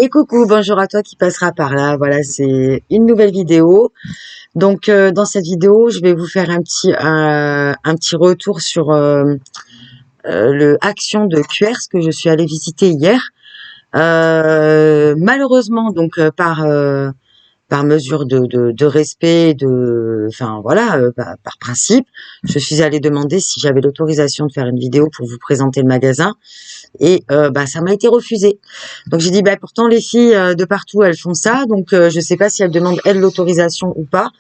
Et coucou, bonjour à toi qui passera par là. Voilà, c'est une nouvelle vidéo. Donc, dans cette vidéo, je vais vous faire un petit retour sur le Action de Cuers que je suis allée visiter hier. Malheureusement, donc par mesure de respect, enfin voilà, par principe, je suis allée demander si j'avais l'autorisation de faire une vidéo pour vous présenter le magasin. Et ça m'a été refusé. Donc j'ai dit pourtant les filles de partout elles font ça, donc je sais pas si elles demandent elles l'autorisation ou pas.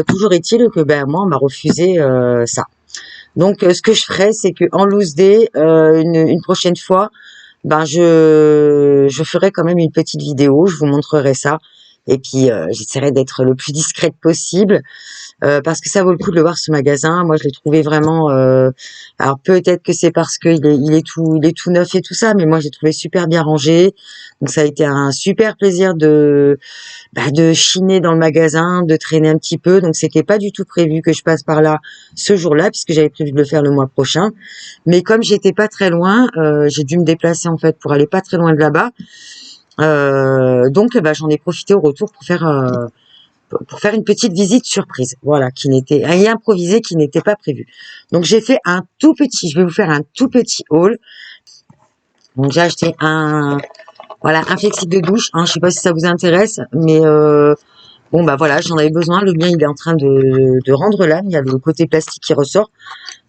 Toujours est-il que moi on m'a refusé ça. Donc ce que je ferai c'est que en loose day une prochaine fois je ferai quand même une petite vidéo, je vous montrerai ça et puis j'essaierai d'être le plus discrète possible. Parce que ça vaut le coup de le voir ce magasin. Moi, je l'ai trouvé vraiment. Alors peut-être que c'est parce que il est tout neuf et tout ça, mais moi j'ai trouvé super bien rangé. Donc ça a été un super plaisir de chiner dans le magasin, de traîner un petit peu. Donc c'était pas du tout prévu que je passe par là ce jour-là, puisque j'avais prévu de le faire le mois prochain. Mais comme j'étais pas très loin, j'ai dû me déplacer en fait pour aller pas très loin de là-bas. Donc j'en ai profité au retour pour faire une petite visite surprise, voilà, et improvisée, qui n'était pas prévue. Donc j'ai fait je vais vous faire un tout petit haul. Donc j'ai acheté un flexible de douche, je sais pas si ça vous intéresse, mais voilà, j'en avais besoin. Le mien il est en train de rendre l'âme, il y a le côté plastique qui ressort.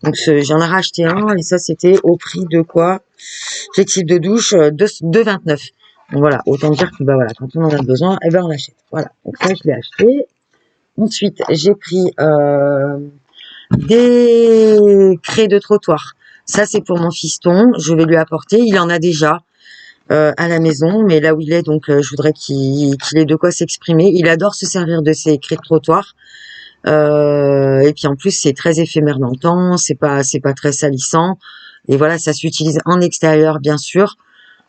Donc j'en ai racheté un et ça c'était au prix de quoi? Flexible de douche 2,29. Donc voilà, autant dire que quand on en a besoin, on l'achète. Voilà, donc ça je l'ai acheté. Ensuite, j'ai pris des craies de trottoir. Ça, c'est pour mon fiston. Je vais lui apporter. Il en a déjà à la maison, mais là où il est, donc je voudrais qu'il ait de quoi s'exprimer. Il adore se servir de ces craies de trottoir. Et puis en plus, c'est très éphémère dans le temps. C'est pas très salissant. Et voilà, ça s'utilise en extérieur, bien sûr.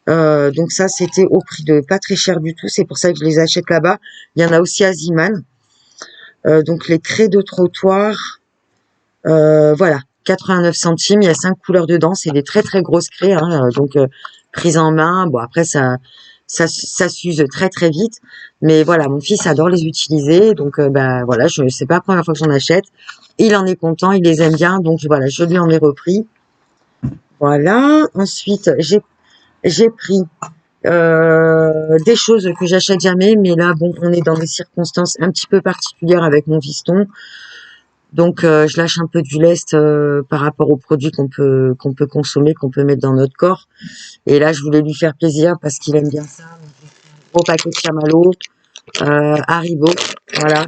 Donc ça, c'était au prix de pas très cher du tout. C'est pour ça que je les achète là-bas. Il y en a aussi à Ziman. Donc les craies de trottoir, 89 centimes. Il y a 5 couleurs dedans. C'est des très très grosses craies, donc prises en main. Bon après ça s'use très très vite. Mais voilà, mon fils adore les utiliser. Donc c'est pas la première fois que j'en achète. Il en est content, il les aime bien. Donc voilà, je lui en ai repris. Voilà. Ensuite j'ai pris des choses que j'achète jamais, mais là on est dans des circonstances un petit peu particulières avec mon fiston, donc je lâche un peu du lest par rapport aux produits qu'on peut consommer, qu'on peut mettre dans notre corps. Et là je voulais lui faire plaisir parce qu'il aime bien ça. Donc, j'ai pris un gros paquet de chamallows, Haribo, voilà.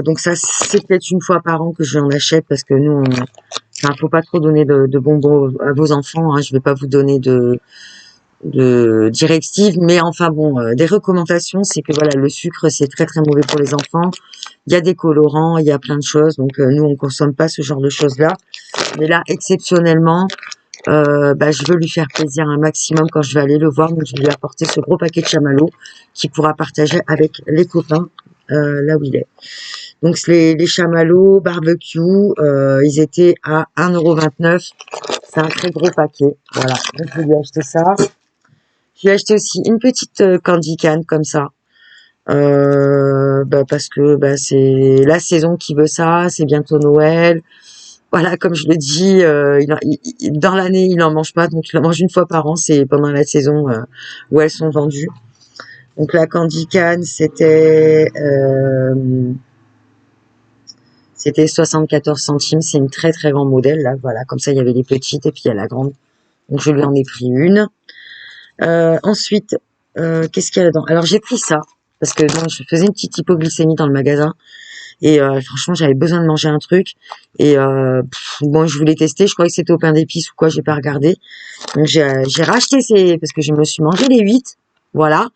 Donc ça c'est peut-être une fois par an que j'en achète parce que nous faut pas trop donner de bonbons à vos enfants, je vais pas vous donner de directives, mais des recommandations, c'est que voilà, le sucre c'est très très mauvais pour les enfants. Il y a des colorants, il y a plein de choses, donc nous on consomme pas ce genre de choses là. Mais là exceptionnellement, je veux lui faire plaisir un maximum quand je vais aller le voir, donc je vais lui apporter ce gros paquet de chamallows qu'il pourra partager avec les copains là où il est. Donc les chamallows barbecue, ils étaient à 1,29 €. C'est un très gros paquet, voilà. Donc je vais lui acheter ça. J'ai acheté aussi une petite candy can comme ça, parce que c'est la saison qui veut ça, c'est bientôt Noël. Voilà, comme je le dis, dans l'année il en mange pas, donc il en mange une fois par an, c'est pendant la saison où elles sont vendues. Donc la candy can c'était 74 centimes, c'est une très très grande modèle là, voilà, comme ça il y avait les petites et puis il y a la grande. Donc je lui en ai pris une. Ensuite, qu'est-ce qu'il y a là-dedans? Alors j'ai pris ça parce que je faisais une petite hypoglycémie dans le magasin et franchement j'avais besoin de manger un truc et je voulais tester. Je croyais que c'était au pain d'épices ou quoi, j'ai pas regardé. Donc j'ai racheté parce que je me suis mangé les 8, voilà,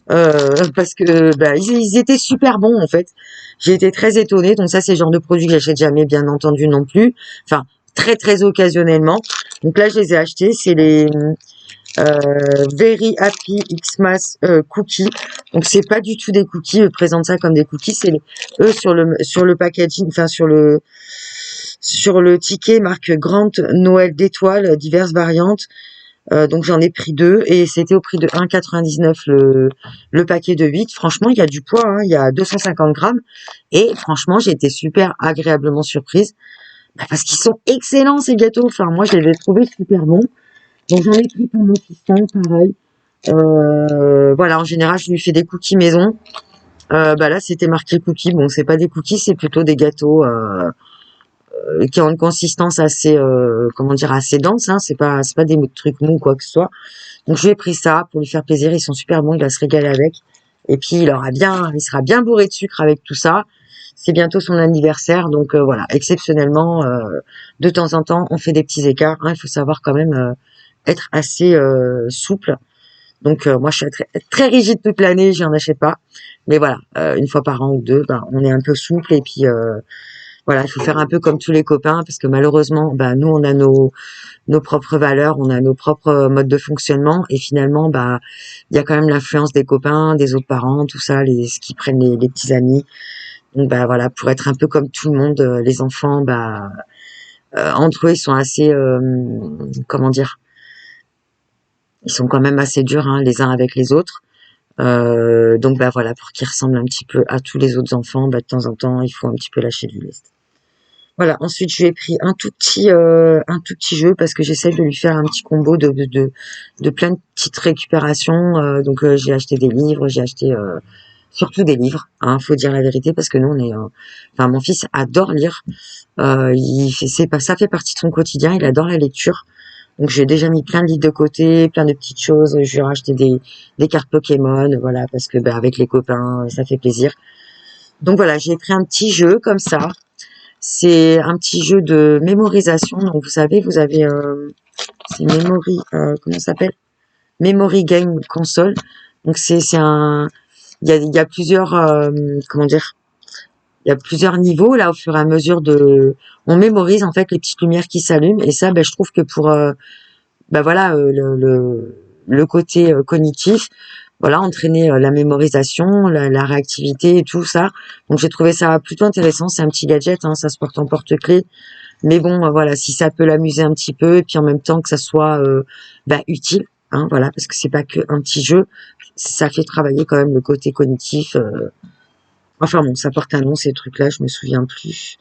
parce que ils étaient super bons en fait. J'ai été très étonnée. Donc ça c'est le genre de produit que j'achète jamais, bien entendu, non plus. Enfin très très occasionnellement. Donc là je les ai achetés. C'est les Very Happy Xmas cookies. Donc c'est pas du tout des cookies, eux présentent ça comme des cookies, c'est eux sur le packaging, enfin sur le ticket marque Grand Noël d'étoiles, diverses variantes. Donc j'en ai pris 2 et c'était au prix de 1,99 le paquet de 8. Franchement, il y a du poids, hein, il y a 250 grammes. Et franchement, j'ai été super agréablement surprise. Bah, parce qu'ils sont excellents ces gâteaux. Enfin, moi, je les ai trouvés super bons. Donc j'en ai pris pour mon fiston, pareil. Voilà, en général, je lui fais des cookies maison. Bah là, c'était marqué cookies. Bon, c'est pas des cookies, c'est plutôt des gâteaux qui ont une consistance assez, comment dire, assez dense. Hein. C'est pas des trucs mous ou quoi que ce soit. Donc je lui ai pris ça pour lui faire plaisir. Ils sont super bons, il va se régaler avec. Et puis il sera bien bourré de sucre avec tout ça. C'est bientôt son anniversaire, donc voilà, exceptionnellement, de temps en temps, on fait des petits écarts. Hein. Il faut savoir quand même être assez souple. Donc moi, je suis très rigide toute l'année, j'en achète pas. Mais voilà, une fois par an ou deux, ben, on est un peu souple et puis voilà, il faut faire un peu comme tous les copains parce que malheureusement, ben, nous, on a nos propres valeurs, on a nos propres modes de fonctionnement et finalement, bah, il y a quand même l'influence des copains, des autres parents, tout ça, ce qui prennent les petits amis. Donc bah voilà, pour être un peu comme tout le monde, les enfants, bah entre eux, ils sont assez, comment dire, ils sont quand même assez durs hein, les uns avec les autres. Donc bah voilà, pour qu'ils ressemblent un petit peu à tous les autres enfants, bah de temps en temps, il faut un petit peu lâcher du lest. Voilà. Ensuite, je lui ai pris un tout petit jeu parce que j'essaie de lui faire un petit combo de plein de petites récupérations. Donc j'ai acheté des livres, j'ai acheté surtout des livres. Hein, faut dire la vérité parce que nous on est, enfin mon fils adore lire. Ça fait partie de son quotidien. Il adore la lecture. Donc j'ai déjà mis plein de livres de côté, plein de petites choses. Je lui ai racheté des cartes Pokémon, voilà, parce que ben, avec les copains, ça fait plaisir. Donc voilà, j'ai pris un petit jeu comme ça. C'est un petit jeu de mémorisation. Donc vous savez, vous avez c'est Memory, comment ça s'appelle? Memory Game Console. Donc c'est un, il y a plusieurs, comment dire, il y a plusieurs niveaux là au fur et à mesure on mémorise en fait les petites lumières qui s'allument et ça, ben je trouve que pour bah voilà, le côté cognitif, voilà, entraîner la mémorisation, la réactivité et tout ça. Donc j'ai trouvé ça plutôt intéressant. C'est un petit gadget, hein, ça se porte en porte-clés. Mais bon, voilà, si ça peut l'amuser un petit peu et puis en même temps que ça soit bah, utile, hein, voilà, parce que c'est pas que un petit jeu, ça fait travailler quand même le côté cognitif. Enfin bon, ça porte un nom ces trucs-là, je me souviens plus.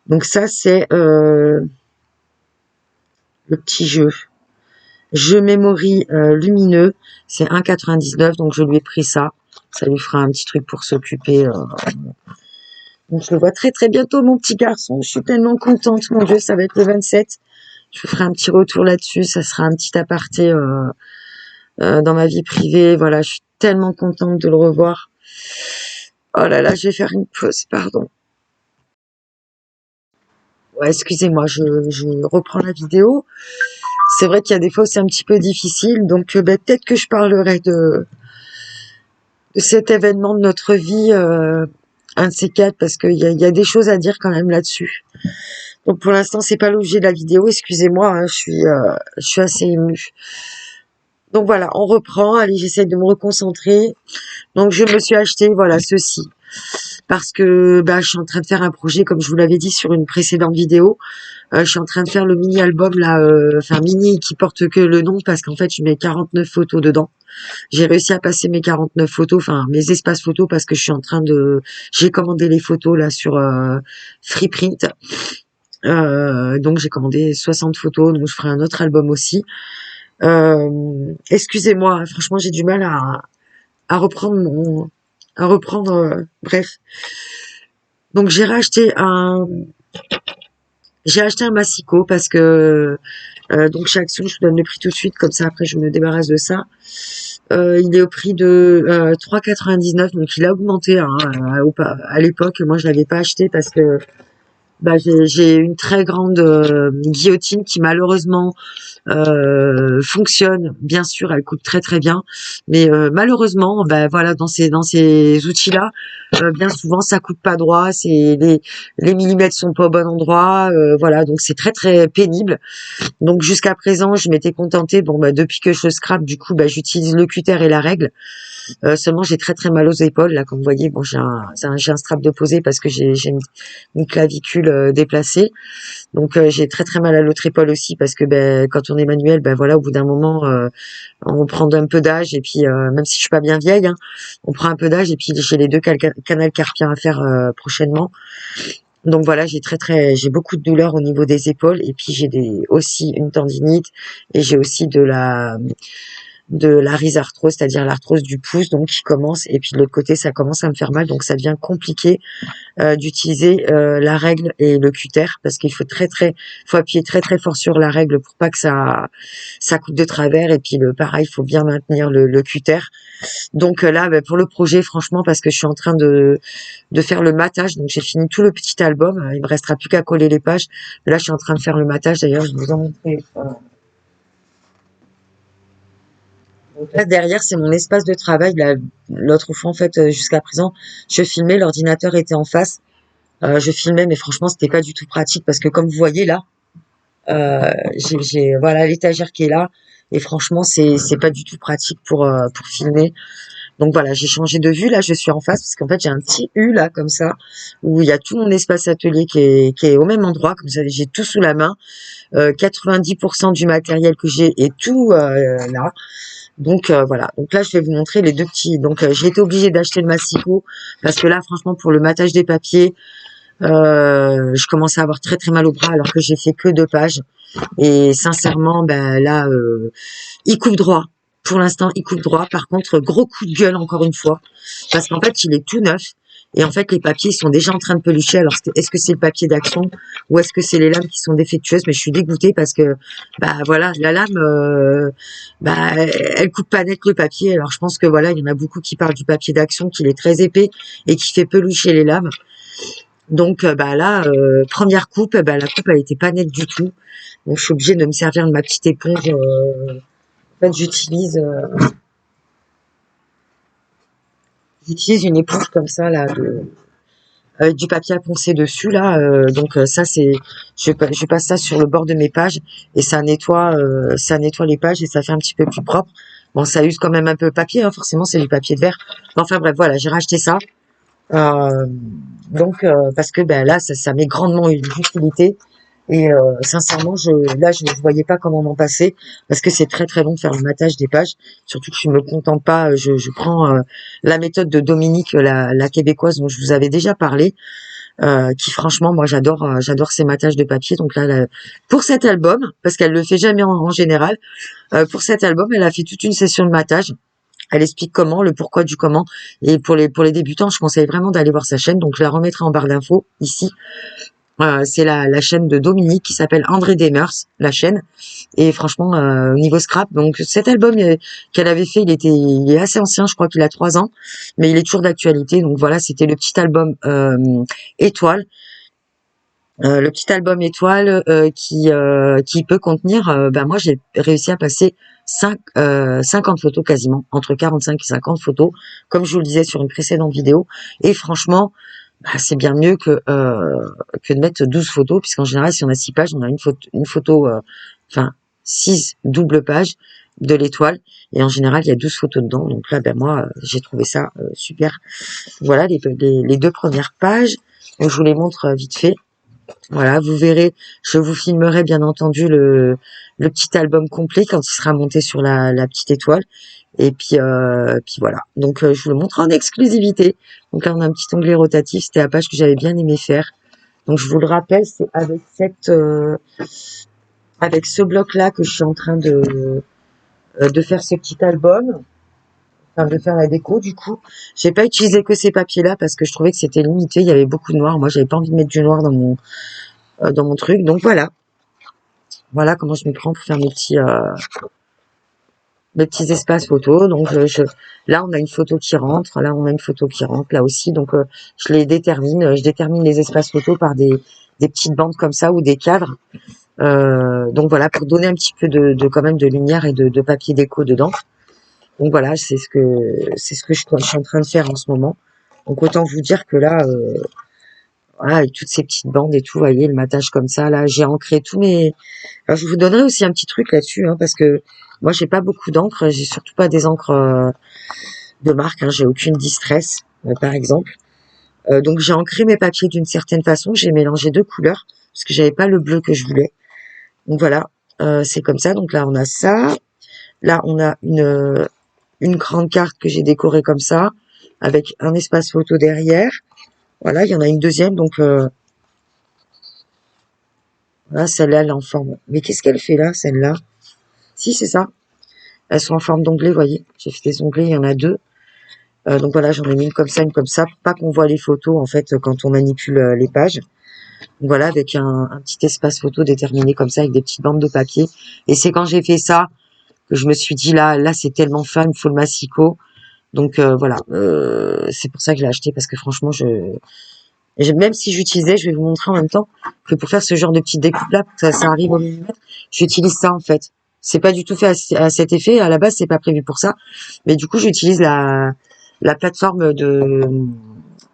Donc ça c'est le petit jeu. Jeu Memory lumineux, c'est 1,99 donc je lui ai pris ça. Ça lui fera un petit truc pour s'occuper. Donc je le vois très très bientôt mon petit garçon. Je suis tellement contente, mon Dieu, ça va être le 27. Je vous ferai un petit retour là-dessus. Ça sera un petit aparté dans ma vie privée. Voilà, je suis tellement contente de le revoir. Oh là là, je vais faire une pause, pardon. Ouais, excusez-moi, je reprends la vidéo. C'est vrai qu'il y a des fois où c'est un petit peu difficile, donc ben, peut-être que je parlerai de cet événement de notre vie, un de ces quatre, parce qu'il y a des choses à dire quand même là-dessus. Donc pour l'instant, c'est pas l'objet de la vidéo, excusez-moi, hein, je suis assez émue. Donc voilà, on reprend. Allez, j'essaie de me reconcentrer. Donc je me suis acheté, voilà, ceci. Parce que bah, je suis en train de faire un projet, comme je vous l'avais dit sur une précédente vidéo. Je suis en train de faire le mini-album là, enfin mini qui porte que le nom parce qu'en fait je mets 49 photos dedans. J'ai réussi à passer mes 49 photos, enfin mes espaces photos parce que j'ai commandé les photos là sur Freeprint. Donc j'ai commandé 60 photos, donc je ferai un autre album aussi. Excusez-moi, hein, franchement j'ai du mal à reprendre bref. Donc j'ai acheté un massicot parce que donc chez Action, je vous donne le prix tout de suite, comme ça après je me débarrasse de ça. Il est au prix de 3,99, donc il a augmenté hein, à l'époque. Moi je l'avais pas acheté parce que bah, j'ai une très grande guillotine qui malheureusement fonctionne. Bien sûr, elle coûte très très bien, mais malheureusement, bah voilà, dans ces outils-là, bien souvent ça coupe pas droit, les millimètres sont pas au bon endroit, voilà, donc c'est très très pénible. Donc jusqu'à présent, je m'étais contentée, bon bah depuis que je scrape, du coup, bah j'utilise le cutter et la règle. Seulement j'ai très très mal aux épaules là, comme vous voyez, bon j'ai un strap de posé parce que j'ai une clavicule testicules déplacés. Donc j'ai très très mal à l'autre épaule aussi parce que quand on est manuel, voilà, au bout d'un moment, on prend un peu d'âge et puis même si je suis pas bien vieille, hein, on prend un peu d'âge et puis j'ai les deux canals carpiens à faire prochainement. Donc voilà, j'ai beaucoup de douleurs au niveau des épaules et puis aussi une tendinite et j'ai aussi de la rhizarthrose, c'est-à-dire l'arthrose du pouce, donc qui commence, et puis de l'autre côté ça commence à me faire mal, donc ça devient compliqué d'utiliser la règle et le cutter parce qu'il faut appuyer très très fort sur la règle pour pas que ça coupe de travers, et puis pareil, il faut bien maintenir le cutter. Donc là, pour le projet, franchement, parce que je suis en train de faire le matage, donc j'ai fini tout le petit album, il me restera plus qu'à coller les pages. Là, je suis en train de faire le matage. D'ailleurs, je vais vous en montrer. Donc là, derrière, c'est mon espace de travail. L'autre fois, en fait, jusqu'à présent, je filmais, l'ordinateur était en face. Je filmais, mais franchement, c'était pas du tout pratique parce que comme vous voyez là, voilà l'étagère qui est là, et franchement, c'est pas du tout pratique pour filmer. Donc voilà, j'ai changé de vue. Là, je suis en face parce qu'en fait, j'ai un petit U là comme ça où il y a tout mon espace atelier qui est au même endroit. Comme ça, j'ai tout sous la main. 90% du matériel que j'ai est tout là. Donc voilà. Donc là, je vais vous montrer les deux petits. Donc j'ai été obligée d'acheter le massicot parce que là, franchement, pour le matage des papiers, je commençais à avoir très très mal au bras alors que j'ai fait que 2 pages. Et sincèrement, là, il coupe droit. Pour l'instant, il coupe droit. Par contre, gros coup de gueule encore une fois, parce qu'en fait, il est tout neuf. Et en fait, les papiers sont déjà en train de pelucher. Alors, est-ce que c'est le papier d'action ou est-ce que c'est les lames qui sont défectueuses? Mais je suis dégoûtée parce que, voilà, la lame, elle coupe pas net le papier. Alors, je pense que voilà, il y en a beaucoup qui parlent du papier d'action, qu'il est très épais et qui fait pelucher les lames. Donc, là, première coupe, la coupe, elle était pas nette du tout. Donc, je suis obligée de me servir de ma petite éponge. En fait, j'utilise une éponge comme ça là, avec du papier à poncer dessus là. Donc ça je passe ça sur le bord de mes pages et ça nettoie les pages et ça fait un petit peu plus propre. Bon, ça use quand même un peu le papier, hein, forcément c'est du papier de verre. Enfin bref, voilà, j'ai racheté ça. Euh, parce que là, ça m'est grandement d'utilité. Et sincèrement, je voyais pas comment m'en passer parce que c'est très très long de faire le matage des pages. Surtout que je me contente pas. Je prends la méthode de Dominique, la québécoise dont je vous avais déjà parlé, qui franchement, moi j'adore ces matages de papier. Donc là, pour cet album, parce qu'elle le fait jamais en général, pour cet album, elle a fait toute une session de matage. Elle explique comment, le pourquoi du comment. Et pour les débutants, je conseille vraiment d'aller voir sa chaîne. Donc je la remettrai en barre d'infos ici. C'est la chaîne de Dominique qui s'appelle André Demers, la chaîne. Et franchement, au niveau scrap, donc cet album qu'elle avait fait, il est assez ancien, je crois qu'il a 3 ans, mais il est toujours d'actualité. Donc voilà, c'était le petit album Étoile. Le petit album Étoile qui peut contenir, moi j'ai réussi à passer 50 photos quasiment, entre 45 et 50 photos, comme je vous le disais sur une précédente vidéo. Et franchement, c'est bien mieux que de mettre 12 photos, puisqu'en général, si on a 6 pages, on a une photo, 6 doubles pages de l'étoile, et en général, il y a 12 photos dedans. Donc là, moi, j'ai trouvé ça super. Voilà les 2 premières pages. Donc, je vous les montre vite fait. Voilà, vous verrez, je vous filmerai bien entendu le petit album complet quand il sera monté sur la petite étoile. Et puis voilà. Donc je vous le montre en exclusivité. Donc là on a un petit onglet rotatif, c'était la page que j'avais bien aimé faire. Donc je vous le rappelle, c'est avec ce bloc-là que je suis en train de faire ce petit album. Enfin, de faire la déco du coup. J'ai pas utilisé que ces papiers-là parce que je trouvais que c'était limité, il y avait beaucoup de noir. Moi j'avais pas envie de mettre du noir dans mon truc. Donc voilà. Voilà comment je m'y prends pour faire mes petits espaces photos. Donc là on a une photo qui rentre, là on a une photo qui rentre, là aussi. Donc je détermine les espaces photos par des petites bandes comme ça ou des cadres. Donc voilà, pour donner un petit peu de quand même de lumière et de papier déco dedans. Donc voilà, c'est ce que je suis en train de faire en ce moment. Donc autant vous dire que là, voilà, avec toutes ces petites bandes et tout, vous voyez, le matage comme ça, là, j'ai ancré tous mes... Alors, je vous donnerai aussi un petit truc là-dessus, hein, parce que moi, j'ai pas beaucoup d'encre, j'ai surtout pas des encres de marque, hein, j'ai aucune Distress, par exemple. Donc j'ai ancré mes papiers d'une certaine façon. J'ai mélangé 2 couleurs parce que j'avais pas le bleu que je voulais. Donc voilà, c'est comme ça. Donc là, on a ça. Là, on a une grande carte que j'ai décorée comme ça, avec un espace photo derrière. Voilà, il y en a une deuxième, donc voilà, celle-là, elle est en forme. Mais qu'est-ce qu'elle fait là, celle-là? Si, c'est ça. Elles sont en forme d'onglet, vous voyez. J'ai fait des onglets, il y en a 2. Donc voilà, j'en ai mis une comme ça, pour pas qu'on voit les photos, en fait, quand on manipule les pages. Donc voilà, avec un petit espace photo déterminé comme ça, avec des petites bandes de papier. Et c'est quand j'ai fait ça que je me suis dit, là, c'est tellement fin, il me faut le massicot. Donc voilà, c'est pour ça que je l'ai acheté, parce que franchement, même si j'utilisais, je vais vous montrer en même temps, que pour faire ce genre de petite découpe là, pour que ça arrive au millimètre, j'utilise ça en fait. C'est pas du tout fait à cet effet, à la base c'est pas prévu pour ça, mais du coup j'utilise la plateforme de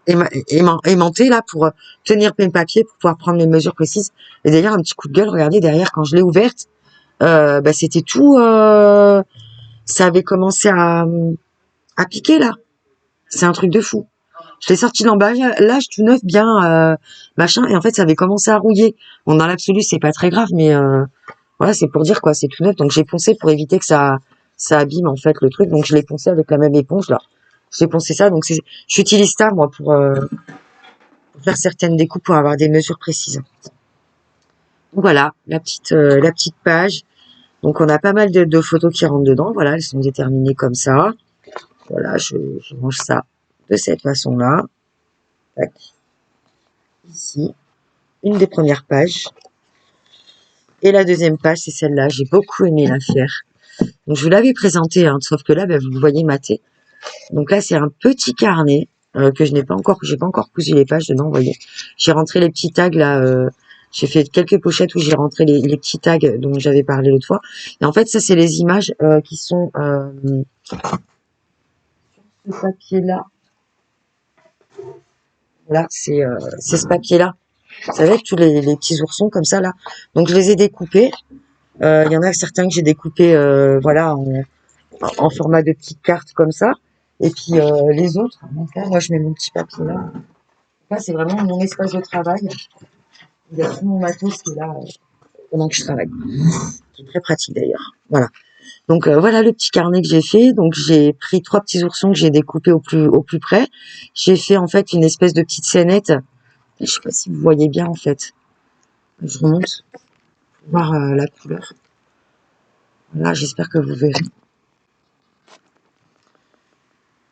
aimantée là pour tenir mes papiers, pour pouvoir prendre mes mesures précises. Et d'ailleurs un petit coup de gueule, regardez derrière quand je l'ai ouverte, c'était tout, ça avait commencé à piquer là. C'est un truc de fou. Je l'ai sorti de l'emballage tout neuf, bien machin, et en fait ça avait commencé à rouiller. Bon, dans l'absolu c'est pas très grave, mais voilà, c'est pour dire quoi, c'est tout neuf. Donc j'ai poncé pour éviter que ça abîme en fait le truc. Donc je l'ai poncé avec la même éponge là. J'ai poncé ça, donc j'utilise ça moi pour faire certaines découpes, pour avoir des mesures précises. Donc voilà, la petite page. Donc on a pas mal de photos qui rentrent dedans. Voilà, elles sont déterminées comme ça. Voilà, je range ça de cette façon-là. Tac. Ici, une des premières pages. Et la deuxième page, c'est celle-là. J'ai beaucoup aimé la faire. Donc je vous l'avais présenté, hein, sauf que là, vous le voyez maté. Donc là, c'est un petit carnet que je n'ai pas encore, j'ai pas encore cousu les pages dedans. Vous voyez, j'ai rentré les petits tags là. J'ai fait quelques pochettes où j'ai rentré les petits tags dont j'avais parlé l'autre fois. Et en fait, ça, c'est les images qui sont sur ce papier-là. Là, c'est ce papier-là. Vous savez, tous les petits oursons comme ça là. Donc je les ai découpés. Il y en a certains que j'ai découpés voilà, en format de petites cartes comme ça. Et puis les autres, donc là, moi je mets mon petit papier là. Là, c'est vraiment mon espace de travail. Il y a tout mon matos qui est là pendant que je travaille. C'est très pratique d'ailleurs. Voilà. Donc voilà le petit carnet que j'ai fait. Donc j'ai pris 3 petits oursons que j'ai découpés au plus près. J'ai fait en fait une espèce de petite scénette. Je sais pas si vous voyez bien en fait. Je remonte pour voir la couleur. Là, j'espère que vous verrez.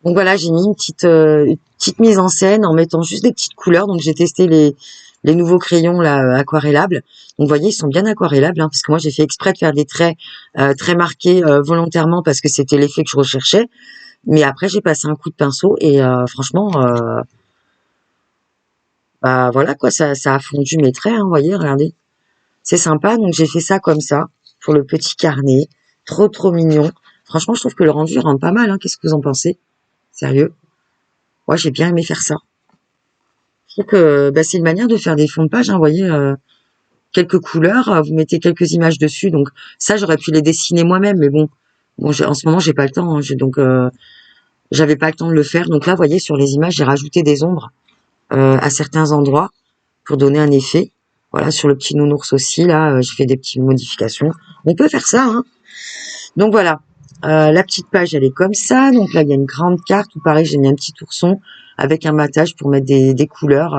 Donc voilà, j'ai mis une petite mise en scène en mettant juste des petites couleurs. Donc j'ai testé les nouveaux crayons là aquarellables. Donc vous voyez, ils sont bien aquarellables, hein, parce que moi j'ai fait exprès de faire des traits très marqués volontairement parce que c'était l'effet que je recherchais. Mais après j'ai passé un coup de pinceau et franchement, bah voilà quoi, ça a fondu mes traits. Hein, vous voyez, regardez, c'est sympa. Donc j'ai fait ça comme ça pour le petit carnet, trop mignon. Franchement, je trouve que le rendu rend pas mal. Hein. Qu'est-ce que vous en pensez? Sérieux? Ouais, j'ai bien aimé faire ça. Je trouve que c'est une manière de faire des fonds de page, hein, vous voyez, quelques couleurs, vous mettez quelques images dessus. Donc ça, j'aurais pu les dessiner moi-même, mais bon, en ce moment, j'ai pas le temps, hein, donc j'avais pas le temps de le faire. Donc là, vous voyez, sur les images, j'ai rajouté des ombres à certains endroits pour donner un effet. Voilà, sur le petit nounours aussi, là, j'ai fait des petites modifications. On peut faire ça, hein. Donc voilà, la petite page, elle est comme ça. Donc là, il y a une grande carte où pareil, j'ai mis un petit ourson avec un matage pour mettre des couleurs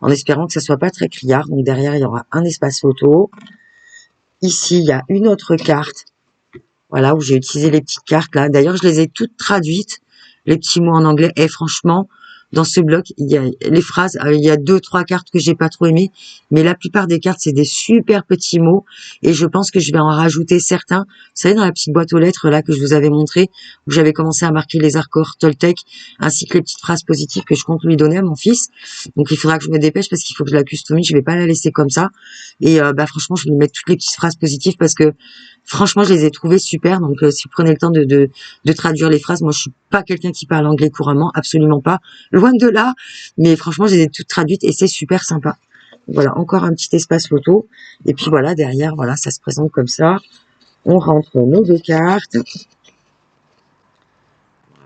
en espérant que ça soit pas très criard. Donc derrière, il y aura un espace photo. Ici, il y a une autre carte. Voilà, où j'ai utilisé les petites cartes là. D'ailleurs, je les ai toutes traduites, les petits mots en anglais. Et franchement, dans ce bloc, il y a les phrases, il y a 2, 3 cartes que j'ai pas trop aimées, mais la plupart des cartes, c'est des super petits mots. Et je pense que je vais en rajouter certains. Vous savez, dans la petite boîte aux lettres là que je vous avais montré, où j'avais commencé à marquer les accords Toltec, ainsi que les petites phrases positives que je compte lui donner à mon fils. Donc il faudra que je me dépêche parce qu'il faut que je la customise. Je vais pas la laisser comme ça. Et franchement, je vais lui mettre toutes les petites phrases positives parce que franchement, je les ai trouvées super. Donc, si vous prenez le temps de traduire les phrases, moi, je suis pas quelqu'un qui parle anglais couramment, absolument pas, loin de là. Mais franchement, je les ai toutes traduites et c'est super sympa. Voilà, encore un petit espace photo. Et puis voilà, derrière, voilà, ça se présente comme ça. On rentre nos 2 cartes.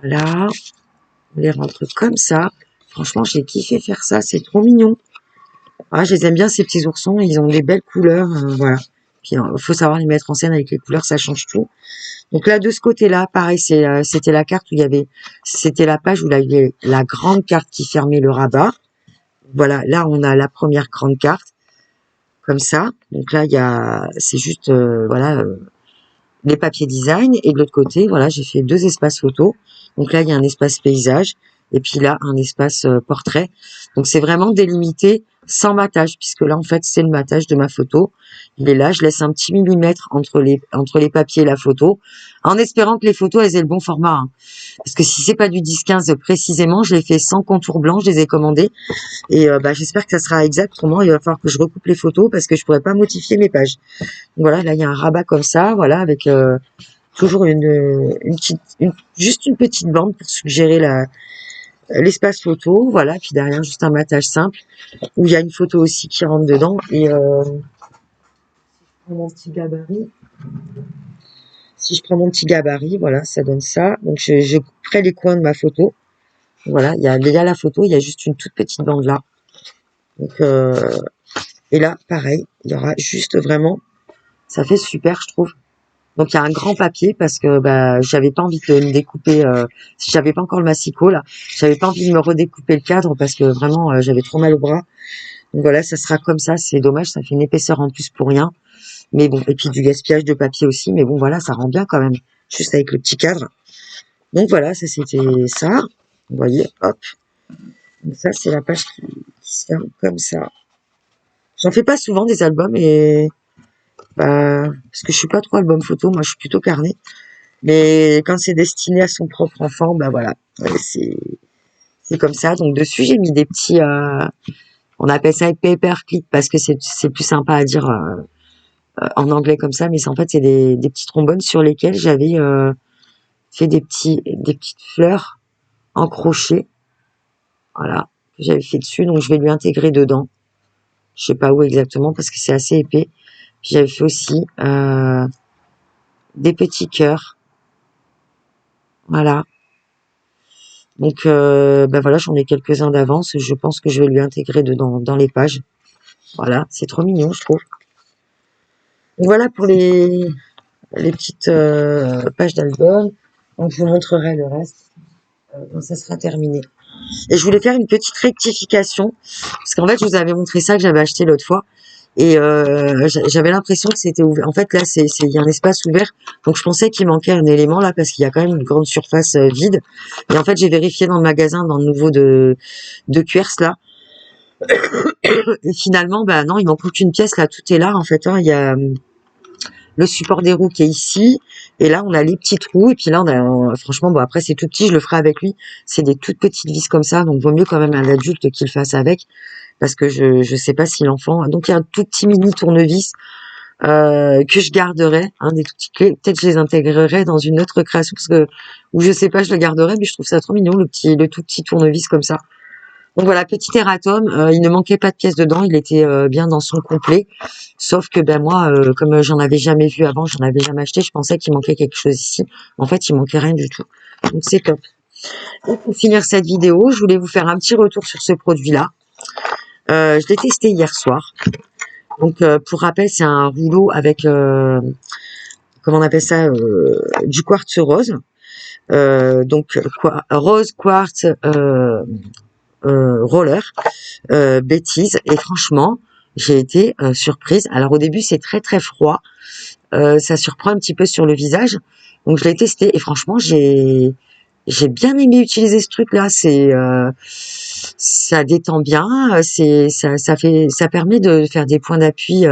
Voilà, on les rentre comme ça. franchement, j'ai kiffé faire ça. C'est trop mignon. Ah, je les aime bien, ces petits oursons. Ils ont des belles couleurs. Voilà. Puis, faut savoir les mettre en scène avec les couleurs. Ça change tout. Donc là, de ce côté-là, pareil, c'était la carte où il y avait... C'était la page où il y avait la grande carte qui fermait le rabat. Voilà. Là, on a la première grande carte. Comme ça. Donc là, c'est juste, voilà, les papiers design. Et de l'autre côté, voilà, j'ai fait 2 espaces photos. Donc là, il y a un espace paysage. Et puis là, un espace portrait. Donc c'est vraiment délimité sans matage, puisque là, en fait, c'est le matage de ma photo. Il est là, je laisse un petit millimètre entre les papiers et la photo, en espérant que les photos, elles aient le bon format. Hein. Parce que si c'est pas du 10-15 précisément, je l'ai fait sans contour blanc, je les ai commandés. Et j'espère que ça sera exact. Autrement, il va falloir que je recoupe les photos parce que je pourrais pas modifier mes pages. Voilà, là, il y a un rabat comme ça, voilà, avec toujours juste une petite bande pour suggérer l'espace photo. Voilà, puis derrière, juste un matage simple où il y a une photo aussi qui rentre dedans. Et mon petit gabarit. Si je prends mon petit gabarit, voilà, ça donne ça. Donc, je couperai les coins de ma photo. Voilà, il y a la photo, il y a juste une toute petite bande là. Donc, et là, pareil, il y aura juste vraiment, ça fait super, je trouve. Donc, il y a un grand papier parce que j'avais pas envie de me découper, j'avais pas encore le massicot là, j'avais pas envie de me redécouper le cadre parce que vraiment, j'avais trop mal au bras. Donc voilà, ça sera comme ça, c'est dommage, ça fait une épaisseur en plus pour rien. Mais bon, et puis du gaspillage de papier aussi, mais bon, voilà, ça rend bien quand même, juste avec le petit cadre. Donc voilà, ça c'était ça. Vous voyez, hop. Donc ça, c'est la page qui se ferme comme ça. J'en fais pas souvent des albums et parce que je suis pas trop album photo, moi je suis plutôt carnet. Mais quand c'est destiné à son propre enfant, voilà, ouais, c'est comme ça. Donc dessus j'ai mis des petits, on appelle ça paperclip parce que c'est plus sympa à dire en anglais comme ça, mais en fait c'est des petits trombones sur lesquels j'avais fait des petites fleurs en crochet, voilà, que j'avais fait dessus. Donc je vais lui intégrer dedans. Je sais pas où exactement parce que c'est assez épais. Puis j'avais fait aussi des petits cœurs. Voilà. Donc voilà, j'en ai quelques-uns d'avance. Je pense que je vais lui intégrer dedans dans les pages. Voilà, c'est trop mignon, je trouve. Donc voilà pour les petites pages d'album. Donc je vous montrerai le reste quand ça sera terminé. Et je voulais faire une petite rectification parce qu'en fait je vous avais montré ça que j'avais acheté l'autre fois. Et j'avais l'impression que c'était ouvert. En fait, là, il y a un espace ouvert. Donc, je pensais qu'il manquait un élément là parce qu'il y a quand même une grande surface vide. Et en fait, j'ai vérifié dans le magasin, dans le nouveau de Cuers là. Et finalement, non, il manque aucune pièce là. Tout est là en fait. Hein. Il y a le support des roues qui est ici. Et là, on a les petits trous. Et puis là, franchement, après, c'est tout petit. Je le ferai avec lui. C'est des toutes petites vis comme ça. Donc, vaut mieux quand même un adulte qui le fasse avec. Parce que je sais pas si l'enfant... Donc, il y a un tout petit mini tournevis que je garderai, hein, des tout petits clés. Peut-être je les intégrerai dans une autre création, parce que, ou je sais pas, je le garderai, mais je trouve ça trop mignon, le tout petit tournevis comme ça. Donc voilà, petit erratum, il ne manquait pas de pièces dedans, il était bien dans son complet. Sauf que moi, comme j'en avais jamais vu avant, j'en avais jamais acheté, je pensais qu'il manquait quelque chose ici. En fait, il manquait rien du tout. Donc c'est top. Et pour finir cette vidéo, je voulais vous faire un petit retour sur ce produit-là. Je l'ai testé hier soir. Donc pour rappel, c'est un rouleau avec comment on appelle ça, du quartz rose. Donc rose quartz roller bêtise. Et franchement, j'ai été surprise. Alors au début, c'est très très froid. Ça surprend un petit peu sur le visage. Donc je l'ai testé et franchement, j'ai bien aimé utiliser ce truc-là. Ça détend bien. Ça permet de faire des points d'appui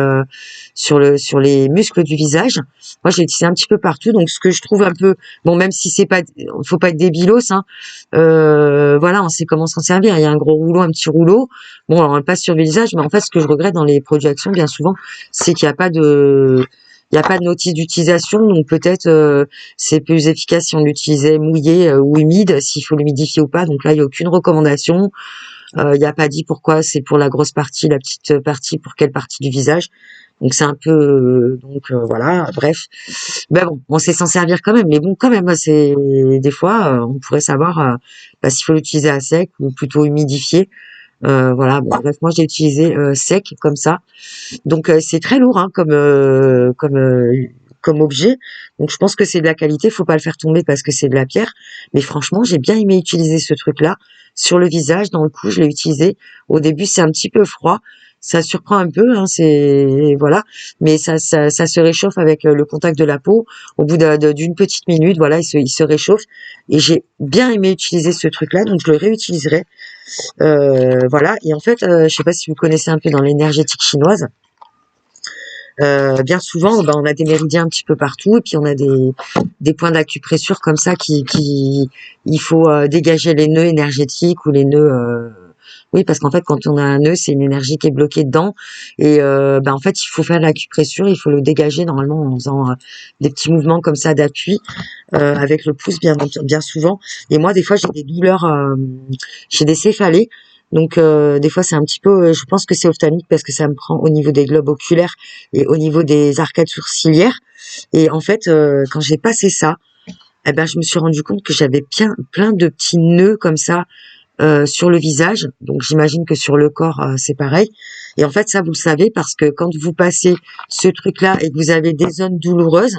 sur les muscles du visage. Moi, je l'ai utilisé un petit peu partout. Donc, ce que je trouve un peu, bon, même si c'est pas, faut pas être débilos, hein. Voilà, on sait comment s'en servir. Il y a un gros rouleau, un petit rouleau. Bon, alors on le passe sur le visage, mais en fait, ce que je regrette dans les produits Action, bien souvent, c'est qu'il n'y a pas de notice d'utilisation, donc peut-être c'est plus efficace si on l'utilisait mouillé ou humide, s'il faut l'humidifier ou pas. Donc là, il n'y a aucune recommandation. Il n'y a pas dit pourquoi c'est pour la grosse partie, la petite partie pour quelle partie du visage. Donc c'est un peu voilà, bref. Ben bon, on sait s'en servir quand même, mais bon quand même, c'est des fois on pourrait savoir s'il faut l'utiliser à sec ou plutôt humidifié. Voilà, bon, bref, moi j'ai utilisé sec comme ça. Donc c'est très lourd hein, comme objet. Donc je pense que c'est de la qualité, faut pas le faire tomber parce que c'est de la pierre. Mais franchement, j'ai bien aimé utiliser ce truc-là sur le visage. Dans le cou, je l'ai utilisé. Au début, c'est un petit peu froid. Ça surprend un peu, hein, c'est voilà, mais ça se réchauffe avec le contact de la peau. Au bout d'une petite minute, voilà, il se réchauffe. Et j'ai bien aimé utiliser ce truc-là, donc je le réutiliserai. Voilà. Et en fait, je sais pas si vous connaissez un peu dans l'énergétique chinoise. Bien souvent, ben, on a des méridiens un petit peu partout, et puis on a des points d'acupressure comme ça qui il faut dégager les nœuds énergétiques ou les nœuds. Oui, parce qu'en fait, quand on a un nœud, c'est une énergie qui est bloquée dedans, et ben en fait, il faut faire de l'acupressure, il faut le dégager normalement en faisant des petits mouvements comme ça d'appui avec le pouce, bien souvent. Et moi, des fois, j'ai des douleurs, j'ai des céphalées. Donc des fois c'est un petit peu, je pense que c'est ophtalmique parce que ça me prend au niveau des globes oculaires et au niveau des arcades sourcilières. Et en fait, quand j'ai passé ça, eh ben je me suis rendu compte que j'avais plein de petits nœuds comme ça sur le visage. Donc j'imagine que sur le corps c'est pareil. Et en fait ça vous le savez parce que quand vous passez ce truc-là et que vous avez des zones douloureuses,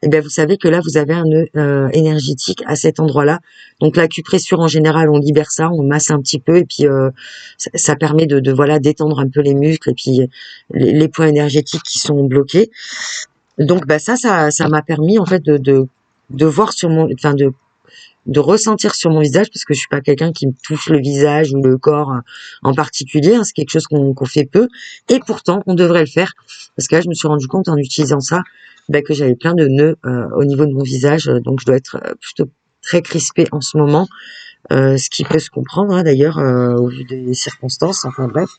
eh bien, vous savez que là, vous avez un nœud énergétique à cet endroit-là. Donc, l'acupressure, en général, on libère ça, on masse un petit peu, et puis ça permet voilà détendre un peu les muscles et puis les points énergétiques qui sont bloqués. Donc, bah ça m'a permis en fait de voir sur mon, enfin de ressentir sur mon visage, parce que je suis pas quelqu'un qui me touche le visage ou le corps en particulier, hein, c'est quelque chose qu'on fait peu, et pourtant on devrait le faire, parce que là je me suis rendu compte en utilisant ça que j'avais plein de nœuds au niveau de mon visage, donc je dois être plutôt très crispée en ce moment, ce qui peut se comprendre hein, d'ailleurs au vu des circonstances, enfin bref.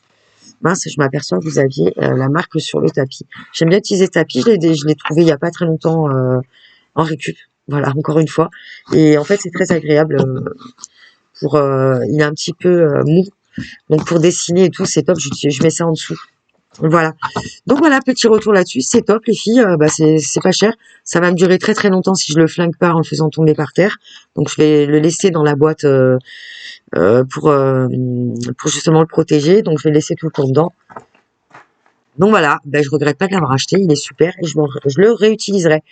Mince, je m'aperçois que vous aviez la marque sur le tapis. J'aime bien utiliser ce tapis, je l'ai trouvé il y a pas très longtemps en récup. Voilà, encore une fois. Et en fait, c'est très agréable il est un petit peu mou. Donc pour dessiner et tout, c'est top. Je mets ça en dessous. Voilà. Donc voilà, petit retour là-dessus. C'est top, les filles. C'est pas cher. Ça va me durer très très longtemps si je le flingue pas en le faisant tomber par terre. Donc je vais le laisser dans la boîte pour justement le protéger. Donc je vais laisser tout le temps dedans. Donc voilà, je regrette pas de l'avoir acheté, il est super et je le réutiliserai.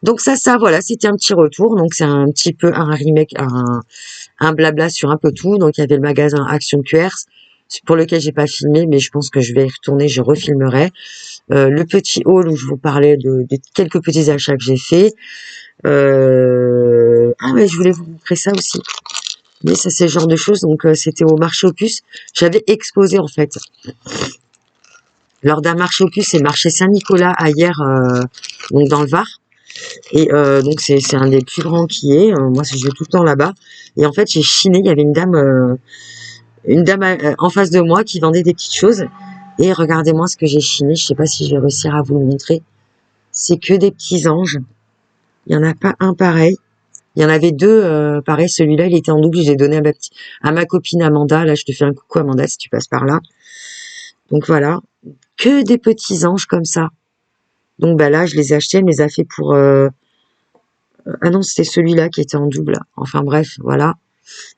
Donc ça, voilà, c'était un petit retour. Donc c'est un petit peu un remake, un blabla sur un peu tout. Donc il y avait le magasin Action QRS, pour lequel j'ai pas filmé, mais je pense que je vais y retourner, je refilmerai. Le petit haul où je vous parlais de quelques petits achats que j'ai fait. Ah mais je voulais vous montrer ça aussi. Mais ça c'est le genre de choses. Donc c'était au marché Opus. J'avais exposé en fait lors d'un marché Opus, c'est le marché Saint-Nicolas à hier, donc dans le Var. Et donc c'est un des plus grands qui est. Moi, je vais tout le temps là-bas. Et en fait, j'ai chiné. Il y avait une dame en face de moi qui vendait des petites choses. Et regardez-moi ce que j'ai chiné. Je sais pas si je vais réussir à vous le montrer. C'est que des petits anges. Il y en a pas un pareil. Il y en avait deux pareil. Celui-là, il était en double. Je l'ai donné à ma copine Amanda. Là, je te fais un coucou Amanda si tu passes par là. Donc voilà, que des petits anges comme ça. Donc là, je les ai achetés, elle me les a fait pour... Ah non, c'était celui-là qui était en double. Enfin bref, voilà.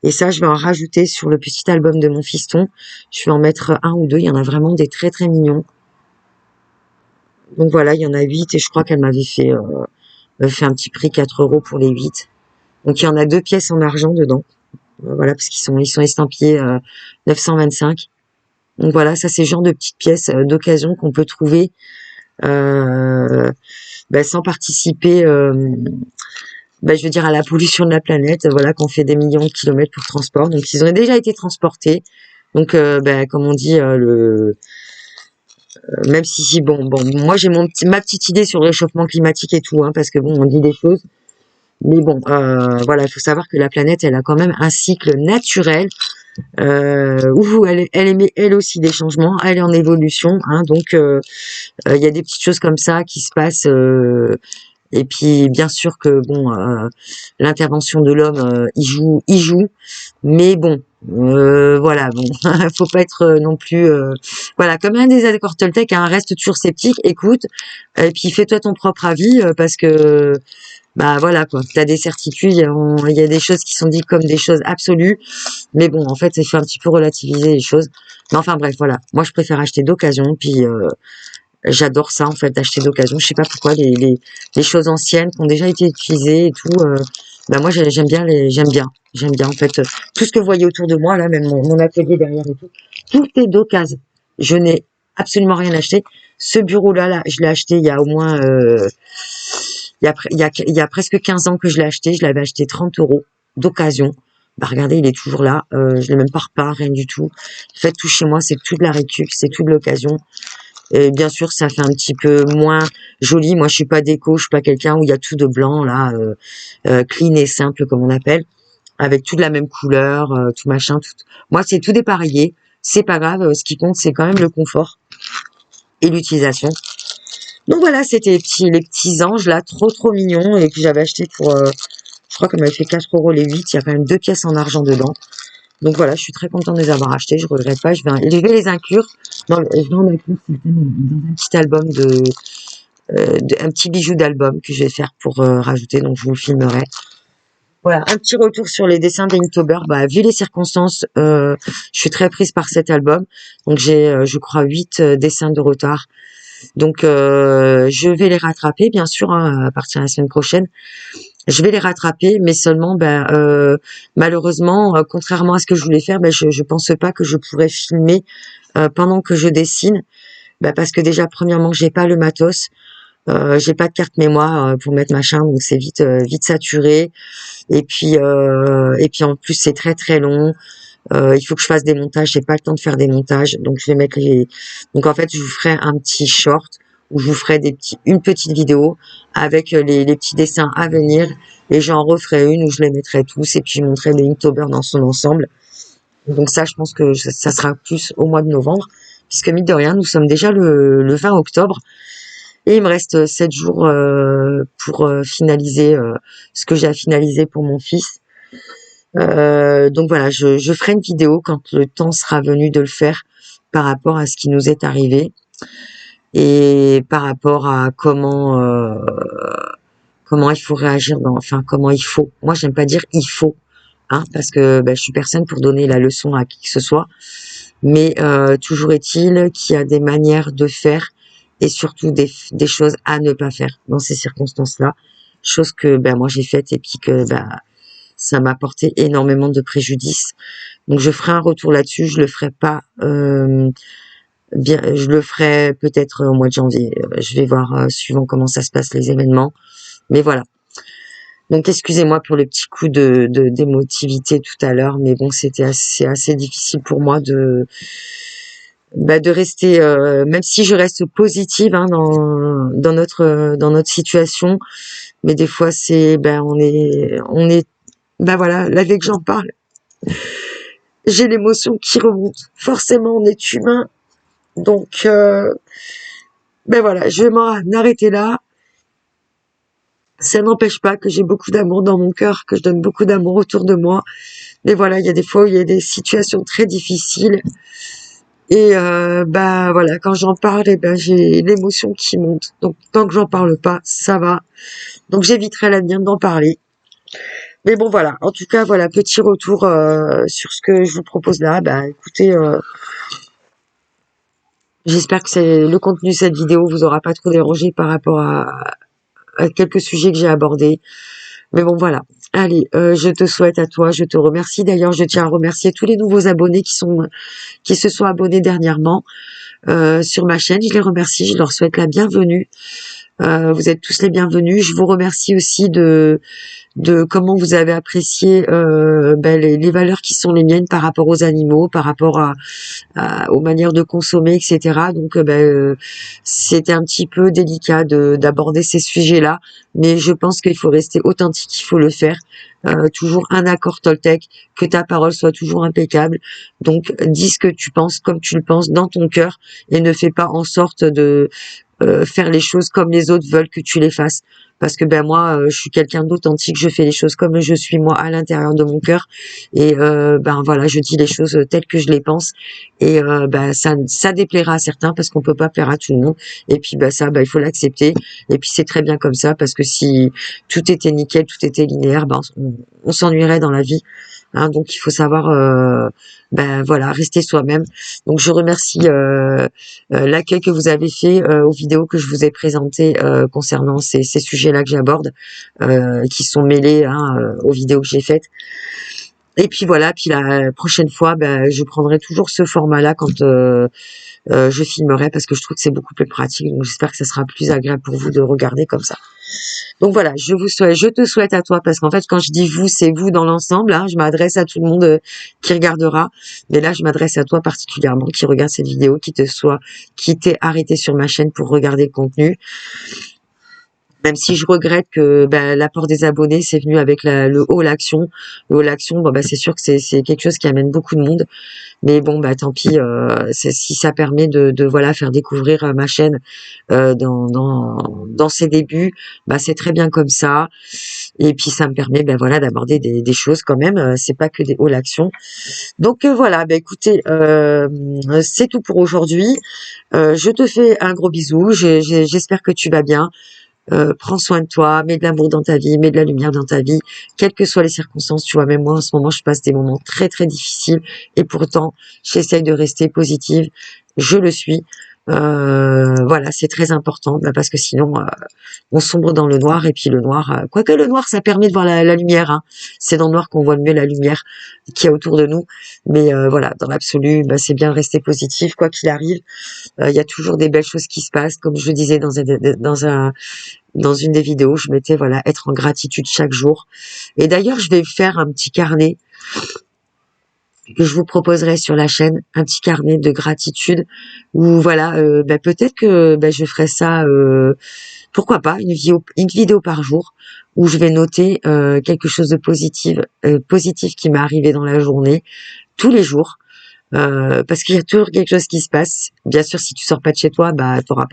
Et ça, je vais en rajouter sur le petit album de mon fiston. Je vais en mettre un ou deux. Il y en a vraiment des très très mignons. Donc voilà, il y en a 8 et je crois qu'elle m'avait fait un petit prix 4 € pour les 8. Donc il y en a 2 pièces en argent dedans. Voilà, parce ils sont estampillés 925. Donc voilà, ça c'est le genre de petites pièces d'occasion qu'on peut trouver sans participer, je veux dire, à la pollution de la planète, voilà, qu'on fait des millions de kilomètres pour le transport. Donc, ils ont déjà été transportés. Donc, comme on dit, même si bon, moi j'ai ma petite idée sur le réchauffement climatique et tout, hein, parce que bon, on dit des choses. Mais bon, voilà, il faut savoir que la planète, elle a quand même un cycle naturel où elle émet elle aussi des changements, elle est en évolution, hein, donc il y a des petites choses comme ça qui se passent. Et puis bien sûr que bon, l'intervention de l'homme, il joue, mais bon, Voilà, bon, faut pas être non plus, voilà, comme un des accords Toltec, hein, reste toujours sceptique, écoute, et puis fais-toi ton propre avis, parce que, bah voilà quoi, t'as des certitudes, il y a des choses qui sont dites comme des choses absolues, mais bon, en fait, il faut un petit peu relativiser les choses. Mais enfin bref, voilà, moi je préfère acheter d'occasion, puis j'adore ça en fait, d'acheter d'occasion. Je sais pas pourquoi les choses anciennes qui ont déjà été utilisées et tout. Bah moi j'aime bien en fait tout ce que vous voyez autour de moi là, même mon atelier derrière et tout. Tout est d'occasion. Je n'ai absolument rien acheté. Ce bureau là, je l'ai acheté il y a au moins il y a presque 15 ans que je l'ai acheté. Je l'avais acheté 30 € d'occasion. Bah regardez, il est toujours là. Je l'ai même pas repeint, rien du tout. En fait, tout chez moi, c'est tout de la récup, c'est tout de l'occasion. Et bien sûr, ça fait un petit peu moins joli. Moi, je suis pas déco, je suis pas quelqu'un où il y a tout de blanc là, clean et simple comme on appelle, avec tout de la même couleur, tout machin. Tout. Moi, c'est tout dépareillé. C'est pas grave. Ce qui compte, c'est quand même le confort et l'utilisation. Donc voilà, c'était les petits anges là, trop mignons et que j'avais acheté pour, je crois qu'elle m'avait fait 4 € les 8. Il y a quand même 2 pièces en argent dedans. Donc voilà, je suis très contente de les avoir achetés. Je regrette pas. Je vais les inclure je vais en inclure certaines dans un petit album un petit bijou d'album que je vais faire pour rajouter. Donc je vous le filmerai. Voilà, un petit retour sur les dessins d'Inktober. Bah, vu les circonstances, je suis très prise par cet album. Donc j'ai, je crois, 8 dessins de retard. Donc je vais les rattraper, bien sûr, hein, à partir de la semaine prochaine. Je vais les rattraper, mais seulement, malheureusement, contrairement à ce que je voulais faire, je pense pas que je pourrais filmer pendant que je dessine, parce que déjà, premièrement, j'ai pas le matos, j'ai pas de carte mémoire pour mettre machin, donc c'est vite saturé. Et puis en plus, c'est très long. Il faut que je fasse des montages, j'ai pas le temps de faire des montages, donc je vais mettre les. Donc en fait, je vous ferai un petit short où je vous ferai une petite vidéo avec les petits dessins à venir, et j'en referai une où je les mettrai tous et puis je montrerai le Inktober dans son ensemble. Donc ça, je pense que ça sera plus au mois de novembre, puisque mine de rien, nous sommes déjà le 20 octobre et il me reste 7 jours pour finaliser ce que j'ai à finaliser pour mon fils. Donc voilà, je ferai une vidéo quand le temps sera venu de le faire par rapport à ce qui nous est arrivé et par rapport à comment il faut réagir enfin comment il faut. Moi, j'aime pas dire il faut, hein, parce que je suis personne pour donner la leçon à qui que ce soit. Mais toujours est-il qu'il y a des manières de faire et surtout des choses à ne pas faire dans ces circonstances-là. Chose que moi j'ai faites et puis que ça m'a apporté énormément de préjudice. Donc je ferai un retour là-dessus. Je le ferai pas bien. Je le ferai peut-être au mois de janvier. Je vais voir suivant comment ça se passe les événements. Mais voilà. Donc excusez-moi pour le petit coup d'émotivité tout à l'heure, mais bon, c'était assez difficile pour moi de rester, même si je reste positive hein, dans notre situation, mais des fois c'est on est voilà, là dès que j'en parle, j'ai l'émotion qui remonte. Forcément, on est humain, donc voilà, je vais m'en arrêter là. Ça n'empêche pas que j'ai beaucoup d'amour dans mon cœur, que je donne beaucoup d'amour autour de moi. Mais voilà, il y a des fois où il y a des situations très difficiles. Et voilà, quand j'en parle, j'ai l'émotion qui monte. Donc tant que j'en parle pas, ça va. Donc j'éviterai l'avenir d'en parler. Mais bon voilà, en tout cas voilà, petit retour sur ce que je vous propose là. Écoutez, j'espère que le contenu de cette vidéo vous aura pas trop dérangé par rapport à quelques sujets que j'ai abordés. Mais bon voilà. Allez, je te souhaite à toi, je te remercie. D'ailleurs, je tiens à remercier tous les nouveaux abonnés qui se sont abonnés dernièrement sur ma chaîne. Je les remercie, je leur souhaite la bienvenue. Vous êtes tous les bienvenus. Je vous remercie aussi de comment vous avez apprécié les valeurs qui sont les miennes par rapport aux animaux, par rapport aux manières de consommer, etc. Donc c'était un petit peu délicat d'aborder ces sujets-là, mais je pense qu'il faut rester authentique, il faut le faire. Toujours un accord Toltec, que ta parole soit toujours impeccable. Donc dis ce que tu penses comme tu le penses dans ton cœur et ne fais pas en sorte de faire les choses comme les autres veulent que tu les fasses. parce que ben moi, je suis quelqu'un d'authentique, je fais les choses comme je suis moi à l'intérieur de mon cœur, et ben voilà, je dis les choses telles que je les pense, et ben ça déplaira à certains parce qu'on peut pas plaire à tout le monde, et puis ben ça, ben il faut l'accepter, et puis c'est très bien comme ça, parce que si tout était nickel, tout était linéaire, ben on s'ennuierait dans la vie. Hein, donc il faut savoir, ben voilà, rester soi-même. Donc je remercie l'accueil que vous avez fait aux vidéos que je vous ai présentées concernant ces sujets-là que j'aborde, qui sont mêlés, hein, aux vidéos que j'ai faites. Et puis voilà, puis la prochaine fois, ben, je prendrai toujours ce format-là quand je filmerai, parce que je trouve que c'est beaucoup plus pratique. Donc j'espère que ça sera plus agréable pour vous de regarder comme ça. Donc voilà, je te souhaite à toi, parce qu'en fait, quand je dis vous, c'est vous dans l'ensemble, hein, je m'adresse à tout le monde qui regardera, mais là, je m'adresse à toi particulièrement, qui regarde cette vidéo, qui t'est arrêté sur ma chaîne pour regarder le contenu. Même si je regrette que ben, l'apport des abonnés, c'est venu avec le All Action. Le All Action, bon, ben, c'est sûr que c'est quelque chose qui amène beaucoup de monde. Mais bon, bah tant pis, si ça permet de voilà, faire découvrir ma chaîne dans ses débuts, bah c'est très bien comme ça. Et puis ça me permet, ben voilà, d'aborder des choses quand même. C'est pas que des all actions. Donc voilà, ben écoutez, c'est tout pour aujourd'hui. Je te fais un gros bisou. J'espère que tu vas bien. Prends soin de toi, mets de l'amour dans ta vie, mets de la lumière dans ta vie, quelles que soient les circonstances. Tu vois, même moi en ce moment, je passe des moments très très difficiles, et pourtant, j'essaye de rester positive. Je le suis. Voilà, c'est très important, bah, parce que sinon, on sombre dans le noir, et puis le noir, quoique le noir, ça permet de voir la lumière. Hein. C'est dans le noir qu'on voit le mieux la lumière qu'il y a autour de nous. Mais voilà, dans l'absolu, bah, c'est bien de rester positif, quoi qu'il arrive. Il y a toujours des belles choses qui se passent, comme je disais dans une des vidéos, je mettais voilà, être en gratitude chaque jour. Et d'ailleurs, je vais faire un petit carnet que je vous proposerai sur la chaîne, un petit carnet de gratitude, où voilà, peut-être que je ferai ça, pourquoi pas, une vidéo par jour, où je vais noter quelque chose de positif qui m'est arrivé dans la journée, tous les jours. Parce qu'il y a toujours quelque chose qui se passe. Bien sûr, si tu sors pas de chez toi, bah t'auras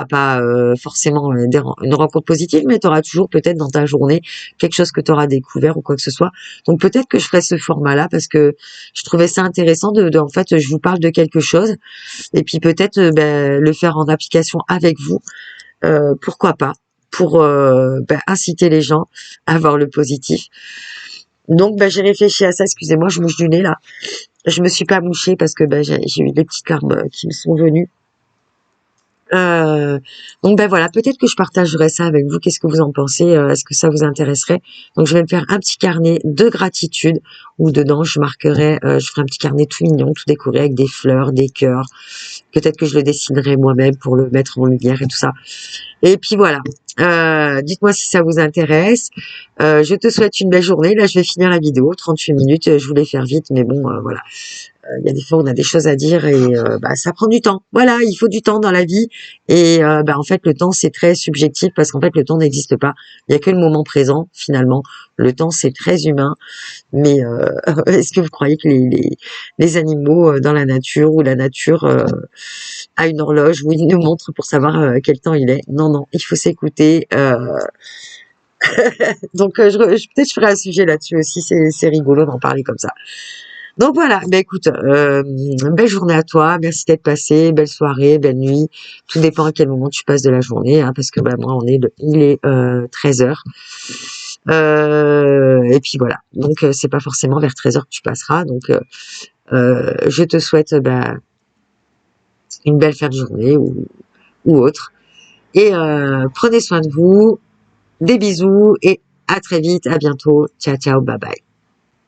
pas forcément une rencontre positive, mais tu auras toujours peut-être dans ta journée quelque chose que tu auras découvert ou quoi que ce soit. Donc peut-être que je ferai ce format-là, parce que je trouvais ça intéressant en fait, je vous parle de quelque chose, et puis peut-être le faire en application avec vous, pourquoi pas, pour inciter les gens à voir le positif. Donc j'ai réfléchi à ça, excusez-moi, je mouche du nez là. Je me suis pas mouchée parce que j'ai eu des petites larmes qui me sont venues. Donc voilà, peut-être que je partagerai ça avec vous. Qu'est-ce que vous en pensez? Est-ce que ça vous intéresserait? Donc je vais me faire un petit carnet de gratitude, où dedans je marquerai, je ferai un petit carnet tout mignon, tout décoré avec des fleurs, des cœurs. Peut-être que je le dessinerai moi-même pour le mettre en lumière et tout ça. Et puis voilà. Dites-moi si ça vous intéresse. Je te souhaite une belle journée. Là, je vais finir la vidéo, 38 minutes. Je voulais faire vite, mais bon, voilà. Il y a des fois, on a des choses à dire, et ça prend du temps. Voilà, il faut du temps dans la vie. Et en fait, le temps, c'est très subjectif, parce qu'en fait, le temps n'existe pas. Il y a que le moment présent, finalement. Le temps, c'est très humain. Mais est-ce que vous croyez que les animaux dans la nature, ou la nature a une horloge où il nous montre pour savoir quel temps il est? Non, non, il faut s'écouter. Donc, peut-être je ferai un sujet là-dessus aussi. C'est rigolo d'en parler comme ça. Donc voilà, écoute, belle journée à toi, merci d'être passé, belle soirée, belle nuit, tout dépend à quel moment tu passes de la journée, hein, parce que moi il est 13h, et puis voilà, donc c'est pas forcément vers 13h que tu passeras, donc je te souhaite une belle fin de journée, ou autre, et prenez soin de vous, des bisous, et à très vite, à bientôt, ciao ciao, bye bye.